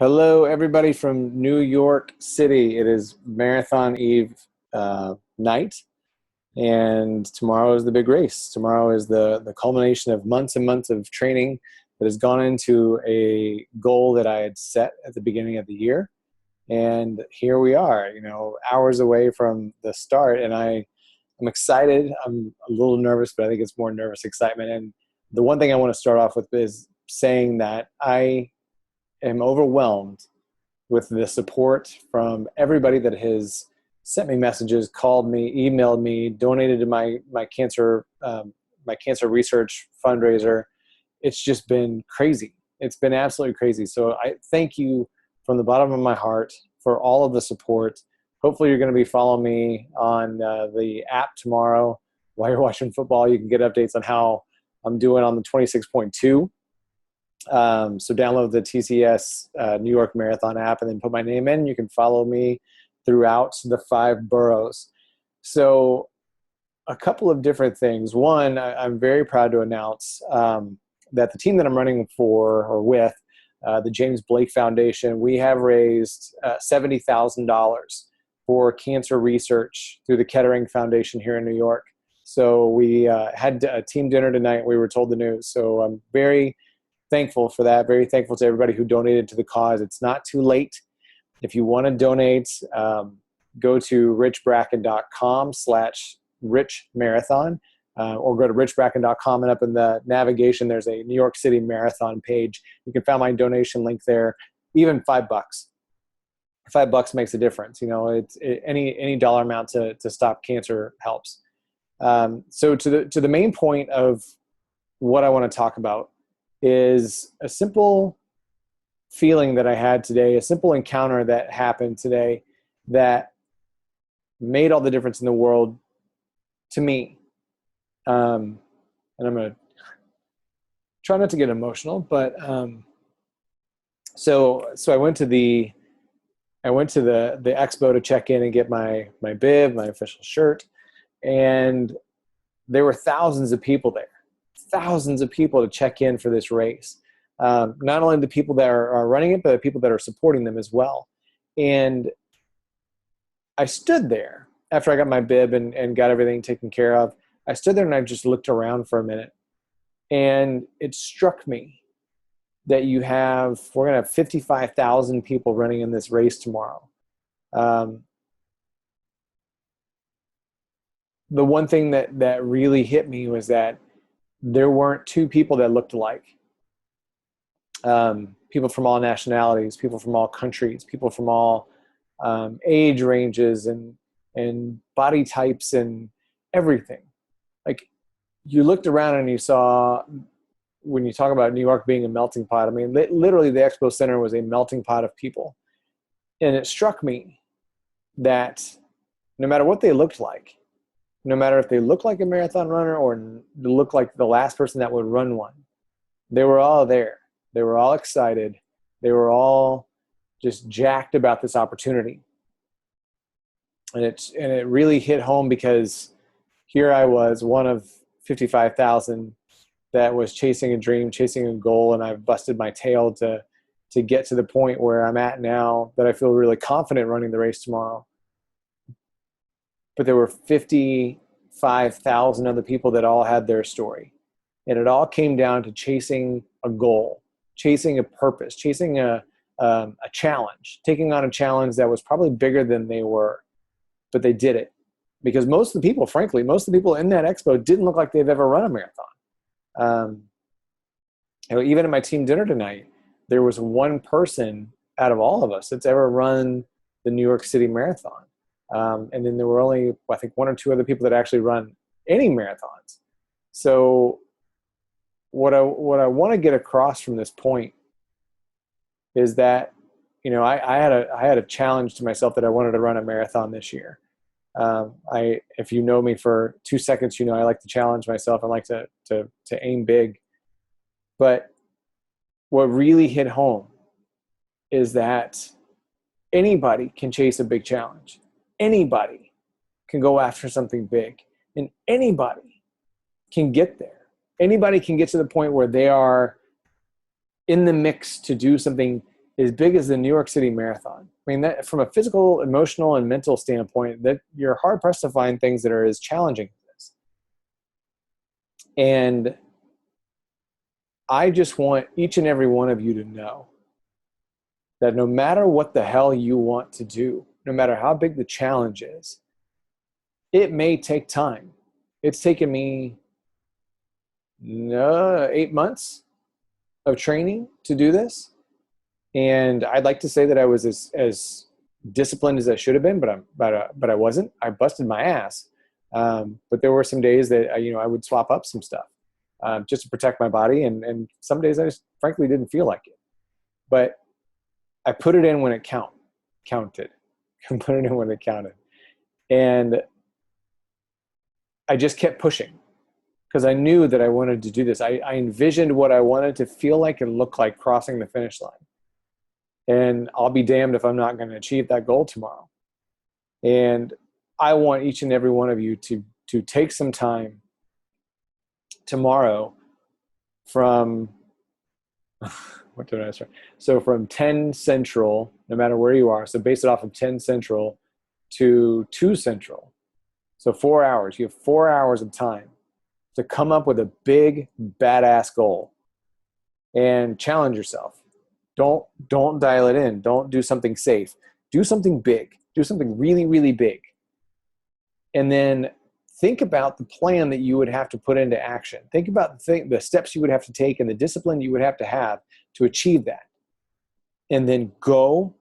Hello, everybody from New York City. It is Marathon Eve night, and tomorrow is the big race. Tomorrow is the culmination of months and months of training that has gone into a goal that I had set at the beginning of the year. And here we are, hours away from the start, and I'm excited. I'm a little nervous, but I think it's more nervous excitement. And the one thing I want to start off with is saying that I am overwhelmed with the support from everybody that has sent me messages, called me, emailed me, donated to my cancer research fundraiser. It's just been crazy. It's been absolutely crazy. So I thank you from the bottom of my heart for all of the support. Hopefully you're going to be following me on the app tomorrow while you're watching football. You can get updates on how I'm doing on the 26.2. So download the TCS New York Marathon app and then put my name in. You can follow me throughout the 5 boroughs. So a couple of different things. One, I'm very proud to announce that the team that I'm running for or with, the James Blake Foundation, we have raised $70,000 for cancer research through the Kettering Foundation here in New York. So we had a team dinner tonight. We were told the news. So I'm very thankful for that. Very thankful to everybody who donated to the cause. It's not too late. If you want to donate, go to richbracken.com/richmarathon or go to richbracken.com, and up in the navigation, there's a New York City Marathon page. You can find my donation link there. Even $5. $5 makes a difference. Any dollar amount to stop cancer helps. So to the main point of what I want to talk about is a simple feeling that I had today, a simple encounter that happened today that made all the difference in the world to me. And I'm going to try not to get emotional, but so I went to the expo to check in and get my bib, my official shirt, and there were thousands of people there. Thousands of people to check in for this race. Not only the people that are running it, but the people that are supporting them as well. And I stood there after I got my bib and got everything taken care of. I stood there and I just looked around for a minute. And it struck me that we're going to have 55,000 people running in this race tomorrow. The one thing that really hit me was that there weren't two people that looked alike. People from all nationalities, people from all countries, people from all age ranges and body types and everything. Like, you looked around and you saw, when you talk about New York being a melting pot, I mean, literally the Expo Center was a melting pot of people. And it struck me that no matter what they looked like, no matter if they look like a marathon runner or look like the last person that would run one, they were all there. They were all excited. They were all just jacked about this opportunity. And it really hit home, because here I was, one of 55,000 that was chasing a dream, chasing a goal, and I've busted my tail to get to the point where I'm at now, that I feel really confident running the race tomorrow. But there were 55,000 other people that all had their story. And it all came down to chasing a goal, chasing a purpose, chasing a challenge, taking on a challenge that was probably bigger than they were. But they did it. Because most of the people, frankly, most of the people in that expo didn't look like they've ever run a marathon. Even at my team dinner tonight, there was one person out of all of us that's ever run the New York City Marathon. And then there were only, I think, 1 or 2 other people that actually run any marathons. So what I want to get across from this point is that, I had a challenge to myself that I wanted to run a marathon this year. If you know me for 2 seconds, I like to challenge myself. I like to aim big. But what really hit home is that anybody can chase a big challenge. Anybody can go after something big, and anybody can get there. Anybody can get to the point where they are in the mix to do something as big as the New York City Marathon. I mean, that from a physical, emotional, and mental standpoint, that you're hard pressed to find things that are as challenging as this. And I just want each and every one of you to know that no matter what the hell you want to do, no matter how big the challenge is, it may take time. It's taken me 8 months of training to do this. And I'd like to say that I was as disciplined as I should have been, but I wasn't. I busted my ass. But there were some days that I would swap up some stuff just to protect my body. And some days I just frankly didn't feel like it. But I put it in when it counted. I put it in when it counted. And I just kept pushing because I knew that I wanted to do this. I envisioned what I wanted to feel like and look like crossing the finish line. And I'll be damned if I'm not going to achieve that goal tomorrow. And I want each and every one of you to take some time tomorrow from, what did I say? So from 10 Central, no matter where you are, so base it off of 10 Central to 2 Central. So 4 hours. You have 4 hours of time to come up with a big, badass goal and challenge yourself. Don't dial it in. Don't do something safe. Do something big. Do something really, really big. And then think about the plan that you would have to put into action. Think about the steps you would have to take and the discipline you would have to achieve that. And then go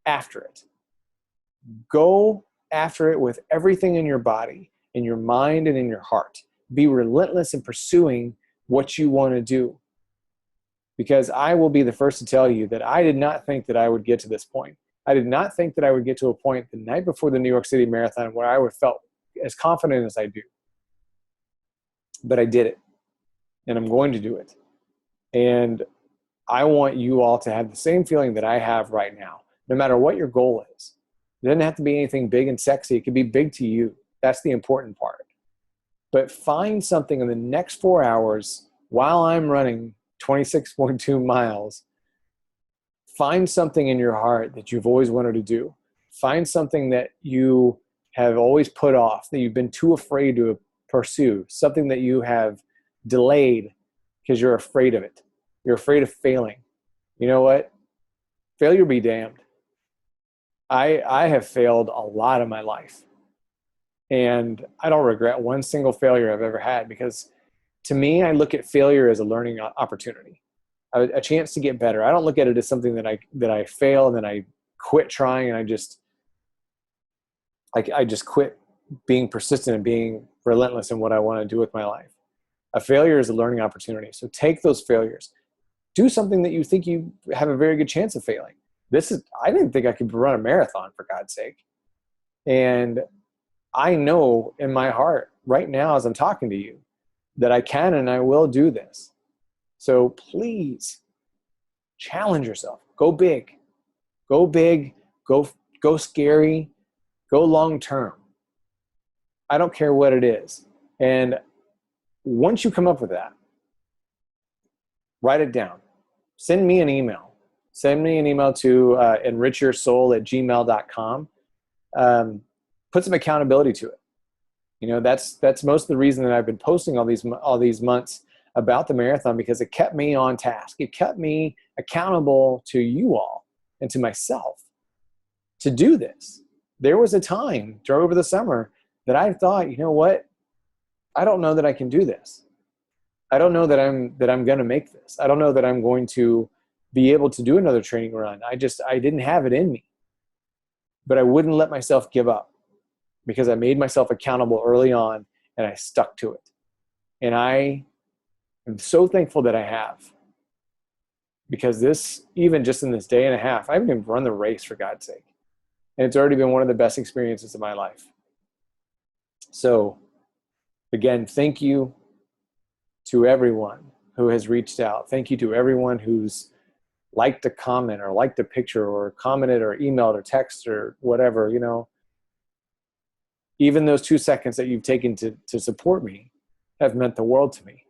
after it. Go after it with everything in your body, in your mind, and in your heart. Be relentless in pursuing what you want to do. Because I will be the first to tell you that I did not think that I would get to this point. I did not think that I would get to a point the night before the New York City Marathon where I would felt as confident as I do. But I did it. And I'm going to do it. And I want you all to have the same feeling that I have right now, no matter what your goal is. It doesn't have to be anything big and sexy. It could be big to you. That's the important part. But find something in the next 4 hours while I'm running 26.2 miles. Find something in your heart that you've always wanted to do. Find something that you have always put off, that you've been too afraid to pursue, something that you have delayed because you're afraid of it. You're afraid of failing. You know what? Failure be damned. I have failed a lot in my life. And I don't regret one single failure I've ever had, because to me, I look at failure as a learning opportunity, a chance to get better. I don't look at it as something that I fail and then I quit trying and I just quit being persistent and being relentless in what I want to do with my life. A failure is a learning opportunity. So take those failures. Do something that you think you have a very good chance of failing. I didn't think I could run a marathon, for God's sake. And I know in my heart right now as I'm talking to you that I can and I will do this. So please challenge yourself. Go big. Go big. Go scary. Go long term. I don't care what it is. And once you come up with that, write it down. Send me an email. Send me an email to enrichyoursoul@gmail.com. Put some accountability to it. You know, that's most of the reason that I've been posting all these months about the marathon, because it kept me on task. It kept me accountable to you all and to myself to do this. There was a time over the summer that I thought, you know what? I don't know that I can do this. I don't know that I'm going to make this. I don't know that I'm going to be able to do another training run. I didn't have it in me. But I wouldn't let myself give up, because I made myself accountable early on and I stuck to it. And I am so thankful that I have, because this, even just in this day and a half, I haven't even run the race, for God's sake. And it's already been one of the best experiences of my life. So again, thank you to everyone who has reached out. Thank you to everyone who's liked a comment or liked a picture or commented or emailed or texted or whatever. You know, even those 2 seconds that you've taken to support me have meant the world to me.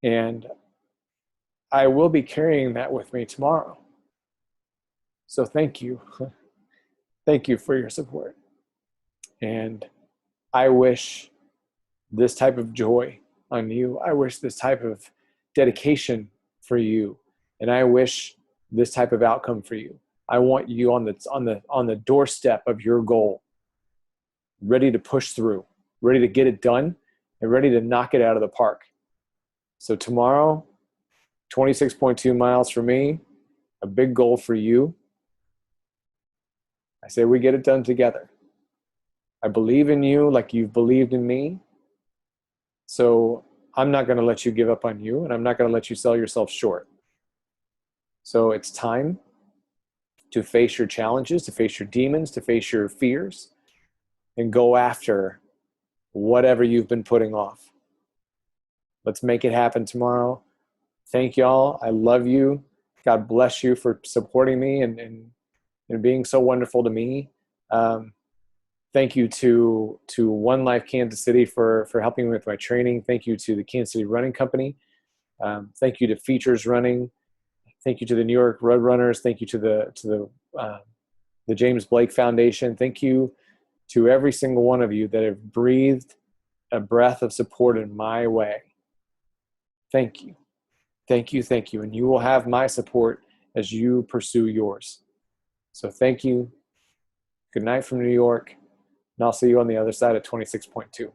And I will be carrying that with me tomorrow. So thank you. Thank you for your support. And I wish this type of joy on you. I wish this type of dedication for you. And I wish this type of outcome for you. I want you on the doorstep of your goal, ready to push through, ready to get it done, and ready to knock it out of the park. So tomorrow, 26.2 miles for me, a big goal for you. I say we get it done together. I believe in you like you've believed in me. So I'm not going to let you give up on you, and I'm not going to let you sell yourself short. So it's time to face your challenges, to face your demons, to face your fears, and go after whatever you've been putting off. Let's make it happen tomorrow. Thank y'all. I love you. God bless you for supporting me and being so wonderful to me. Thank you to One Life Kansas City for helping me with my training. Thank you to the Kansas City Running Company. Thank you to Features Running. Thank you to the New York Road Runners. Thank you to the James Blake Foundation. Thank you to every single one of you that have breathed a breath of support in my way. Thank you. Thank you. Thank you. And you will have my support as you pursue yours. So thank you. Good night from New York. And I'll see you on the other side at 26.2.